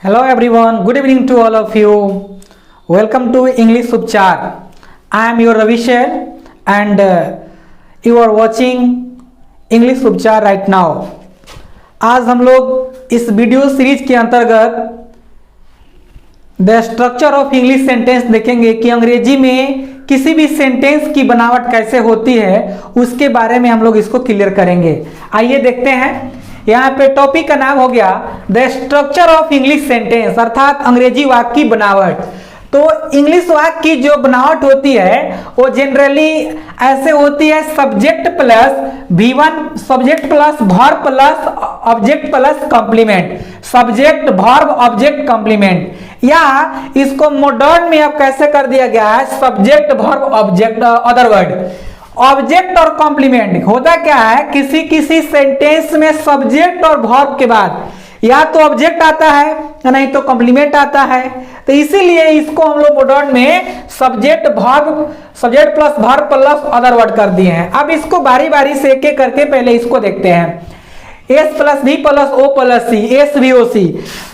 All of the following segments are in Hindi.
Hello everyone, good evening to all of you. Welcome to English Upchar. I am your Ravisher and you are watching English Upchar right now. आज हम लोग इस वीडियो सीरीज के अंतर्गत the structure of English sentence देखेंगे कि अंग्रेजी में किसी भी सेंटेंस की बनावट कैसे होती है, उसके बारे में हम लोग इसको क्लियर करेंगे। आइए देखते हैं। यहाँ पे टॉपिक का नाम हो गया the structure of English sentence, अर्थात अंग्रेजी वाक्य की बनावट। तो इंग्लिश वाक्य की जो बनावट होती है वो जनरली ऐसे होती है, subject plus V1, subject plus verb plus object plus complement, subject verb object complement, या इसको मॉडर्न में अब कैसे कर दिया गया है, subject verb object other word. Object और कॉम्प्लीमेंट होता क्या है, किसी किसी सेंटेंस में सब्जेक्ट और वर्ब के बाद या तो ऑब्जेक्ट आता है या नहीं तो कॉम्प्लीमेंट आता है। तो इसीलिए इसको हम लोग मॉडर्न में subject verb, subject plus verb plus other word कर दिए हैं। अब इसको बारी बारी से एक एक करके पहले इसको देखते हैं। S plus V plus O plus C, S V O C.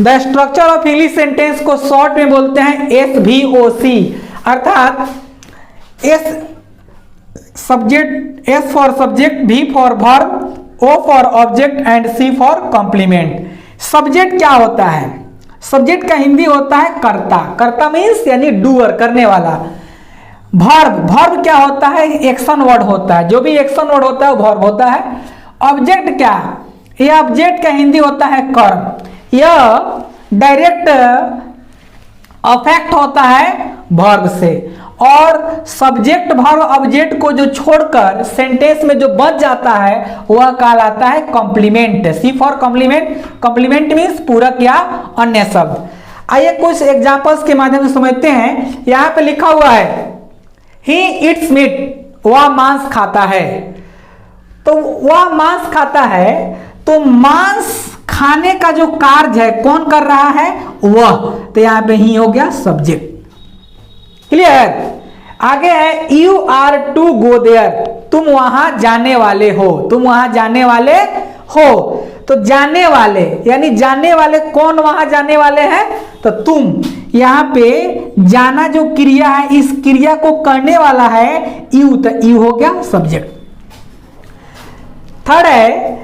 The structure of English sentence को शॉर्ट में बोलते हैं एस वी ओ सी, अर्थात S subject, S for subject, V for verb, O for object and C for complement. Subject क्या होता है? सब्जेक्ट का हिंदी होता है कर्ता। कर्ता मीन्स यानी डूअर, करने वाला। वर्ब, वर्ब क्या होता है? एक्शन वर्ड होता है, जो भी एक्शन वर्ड होता है वो वर्ब होता है। ऑब्जेक्ट क्या? यह ऑब्जेक्ट का हिंदी होता है कर्म। यह डायरेक्ट अफेक्ट होता है वर्ब से। और सब्जेक्ट वर्ब ऑब्जेक्ट को जो छोड़कर सेंटेंस में जो बच जाता है वह कहलाता है complement. C for complement. Complement means पूरक या अन्य शब्द। आइए कुछ एग्जांपल्स के माध्यम से समझते हैं। यहां पे लिखा हुआ है ही इट्स मीट, वह मांस खाता है। तो वह मांस खाता है, तो मांस खाने का जो कार्य है कौन कर रहा है? वह। तो यहां पे ही हो गया सब्जेक्ट। क्लियर? आगे है you are to go there, तुम वहां जाने वाले हो। तुम वहां जाने वाले हो, तो जाने वाले यानी जाने वाले कौन वहां जाने वाले हैं? तो तुम। यहां पे जाना जो क्रिया है, इस क्रिया को करने वाला है यू, तो यू हो गया सब्जेक्ट। थर्ड है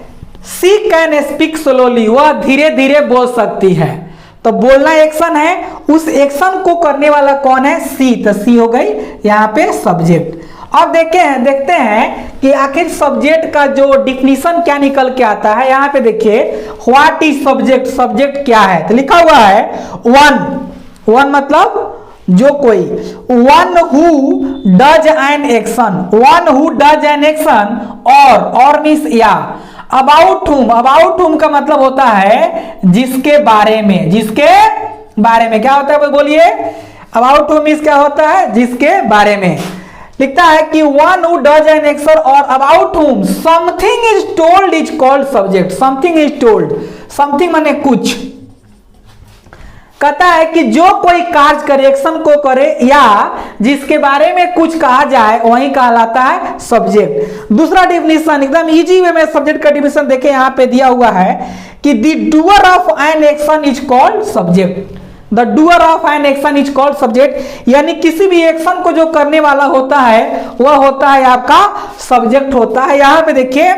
सी कैन स्पीक स्लोली, वह धीरे धीरे बोल सकती है। तो बोलना एक्शन है, उस एक्शन को करने वाला कौन है? सी। तो सी हो गई यहाँ पे सब्जेक्ट। अब देखते हैं कि आखिर सब्जेक्ट का जो डिफिनीशन क्या निकल के आता है। यहाँ पे देखिए व्हाट इज सब्जेक्ट, सब्जेक्ट क्या है? तो लिखा हुआ है वन। वन मतलब जो कोई, one who does an action, one who does an action, और मीन्स या। अबाउट हुम, अबाउट हुम का मतलब होता है जिसके बारे में। जिसके बारे में क्या होता है बोलिए? अबाउट हुम मीन्स क्या होता है? जिसके बारे में। लिखता है कि one who does an action और अबाउट हुम something is told is called subject. Something is told, something माने कुछ। कहता है कि जो कोई कार्य करे, एक्शन को करे या जिसके बारे में कुछ कहा जाए वही कहलाता है सब्जेक्ट। दूसरा डिफिनीशन एकदम इजी वे में सब्जेक्ट का डिफिनीशन देखे, यहाँ पे दिया हुआ है कि the doer of an action is called subject. The doer of an action is called subject, यानी किसी भी एक्शन को जो करने वाला होता है वह होता है आपका सब्जेक्ट होता है। यहाँ पे देखिए,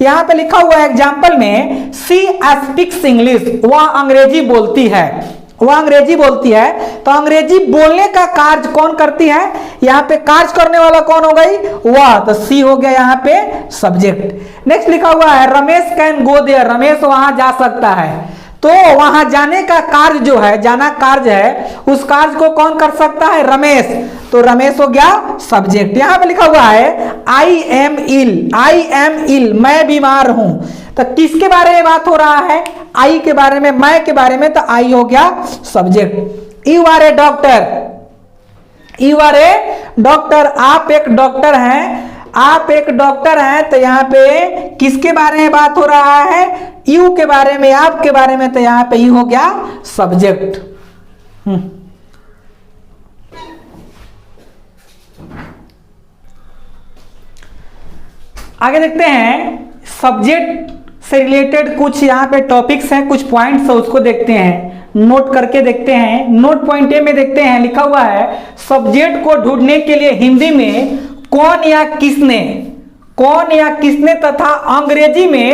यहाँ पे लिखा हुआ है एग्जाम्पल में सी स्पीक्स इंग्लिश, वह अंग्रेजी बोलती है। वह अंग्रेजी बोलती है, तो अंग्रेजी बोलने का कार्य कौन करती है? यहाँ पे कार्य करने वाला कौन हो गई? वह। तो सी हो गया यहाँ पे सब्जेक्ट। नेक्स्ट लिखा हुआ है Ramesh can go there, Ramesh वहां जा सकता है। तो वहां जाने का कार्य जो है, जाना कार्य है, उस कार्य को कौन कर सकता है? रमेश। तो रमेश हो गया सब्जेक्ट। यहाँ पे लिखा हुआ है I am ill, I am इल, मैं बीमार हूं। तो किसके बारे में बात हो रहा है? आई के बारे में, मैं के बारे में, तो आई हो गया subject. You are a doctor, you are a doctor, आप एक डॉक्टर हैं, आप एक डॉक्टर हैं। तो यहाँ पे किसके बारे में बात हो रहा है? यू के बारे में, आपके बारे में, तो यहाँ पे यू हो गया सब्जेक्ट। आगे देखते हैं सब्जेक्ट से रिलेटेड कुछ यहाँ पे टॉपिक्स हैं, कुछ पॉइंट्स है, उसको देखते हैं, नोट करके देखते हैं। नोट पॉइंट ए में देखते हैं, लिखा हुआ है सब्जेक्ट को ढूंढने के लिए हिंदी में कौन या किसने तथा अंग्रेजी में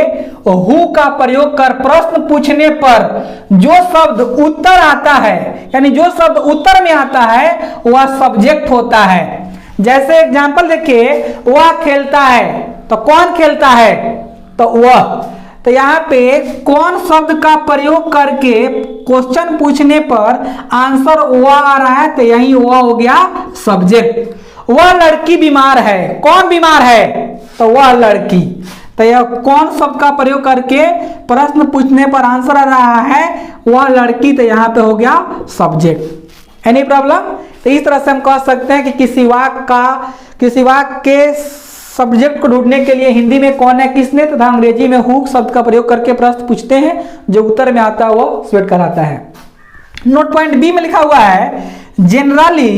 हु का प्रयोग कर प्रश्न पूछने पर जो शब्द उत्तर आता है, यानी जो शब्द उत्तर में आता है वह सब्जेक्ट होता है। जैसे एग्जांपल देखिए, वह खेलता है, तो कौन खेलता है, तो वह। तो यहाँ पे कौन शब्द का प्रयोग करके क्वेश्चन पूछने पर आंसर वह आ रहा है, तो यही वह हो गया सब्जेक्ट। वह लड़की बीमार है, कौन बीमार है, तो वह लड़की। तो यह कौन शब्द का प्रयोग करके प्रश्न पूछने पर आंसर आ रहा है, वह लड़की, तो यहाँ पे हो गया सब्जेक्ट। Any problem? तो इस तरह से हम कह सकते हैं कि किसी वाक्य के सब्जेक्ट को ढूंढने के लिए हिंदी में कौन है किसने तथा अंग्रेजी में हु शब्द का प्रयोग करके प्रश्न पूछते हैं, जो उत्तर में आता है वो स्वेट कहलाता है। नोट पॉइंट बी में लिखा हुआ है जनरली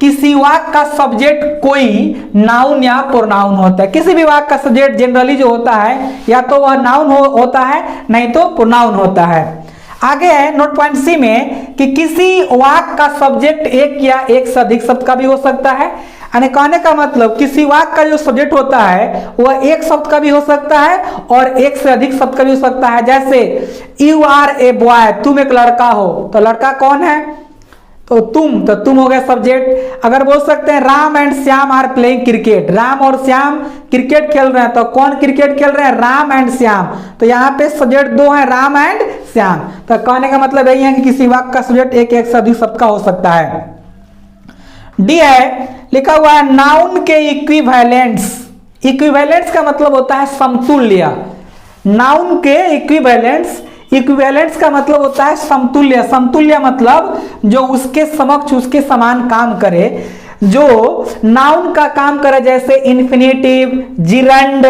किसी वाक्य का सब्जेक्ट कोई नाउन या प्रोनाउन होता है। किसी भी वाक्य का सब्जेक्ट जनरली जो होता है या तो वह नाउन होता है, नहीं तो प्रोनाउन होता है। आगे है नोट पॉइंट सी में कि किसी वाक्य का सब्जेक्ट एक या एक से अधिक शब्द का भी हो सकता है। यानी कहने का मतलब किसी वाक्य का जो सब्जेक्ट होता है वह एक शब्द का भी हो सकता है और एक से अधिक शब्द का भी हो सकता है। जैसे यू आर ए बॉय, तुम एक लड़का हो, तो लड़का कौन है, तो तुम हो गया सब्जेक्ट। अगर बोल सकते हैं Ram and Shyam are playing cricket, Ram और श्याम क्रिकेट खेल रहे हैं, तो कौन क्रिकेट खेल रहे हैं, राम एंड श्याम। तो यहाँ पे सब्जेक्ट दो है, राम एंड श्याम। तो कहने का मतलब यही है कि किसी वाक्य का सब्जेक्ट एक से अधिक शब्द का हो सकता है। डी है लिखा हुआ है नाउन के इक्विवेलेंट्स। इक्विवेलेंट्स का मतलब होता है समतुल्य। नाउन के इक्विवेलेंट्स का मतलब होता है समतुल्य। समतुल्य मतलब जो उसके समक्ष, उसके समान काम करे, जो नाउन का काम करे, जैसे infinitive, gerund,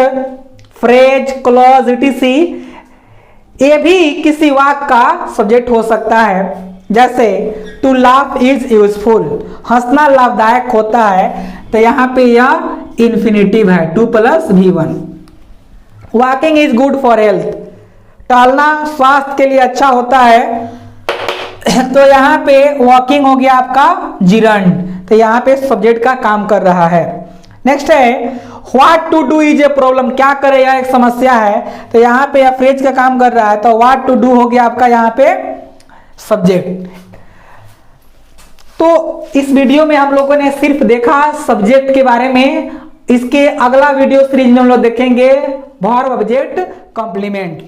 phrase, clause, etc.. ये भी किसी वाक्य का सब्जेक्ट हो सकता है। जैसे टू लाफ इज यूजफुल, हंसना लाभदायक होता है, तो यहाँ पे यह इन्फिनेटिव है, 2 + V1। Walking is good for health, टहलना स्वास्थ्य के लिए अच्छा होता है, तो यहाँ पे वॉकिंग हो गया आपका जिरंड, तो यहाँ पे सब्जेक्ट का काम कर रहा है। नेक्स्ट है what to do is a problem, क्या करे यह एक समस्या है, तो यहाँ पे फ्रेज का काम कर रहा है, तो व्हाट टू डू हो गया आपका यहाँ पे सब्जेक्ट। तो इस वीडियो में हम लोगों ने सिर्फ देखा सब्जेक्ट के बारे में। इसके अगला वीडियो सीरीज में हम लोग देखेंगे वर्ब ऑब्जेक्ट कॉम्प्लीमेंट।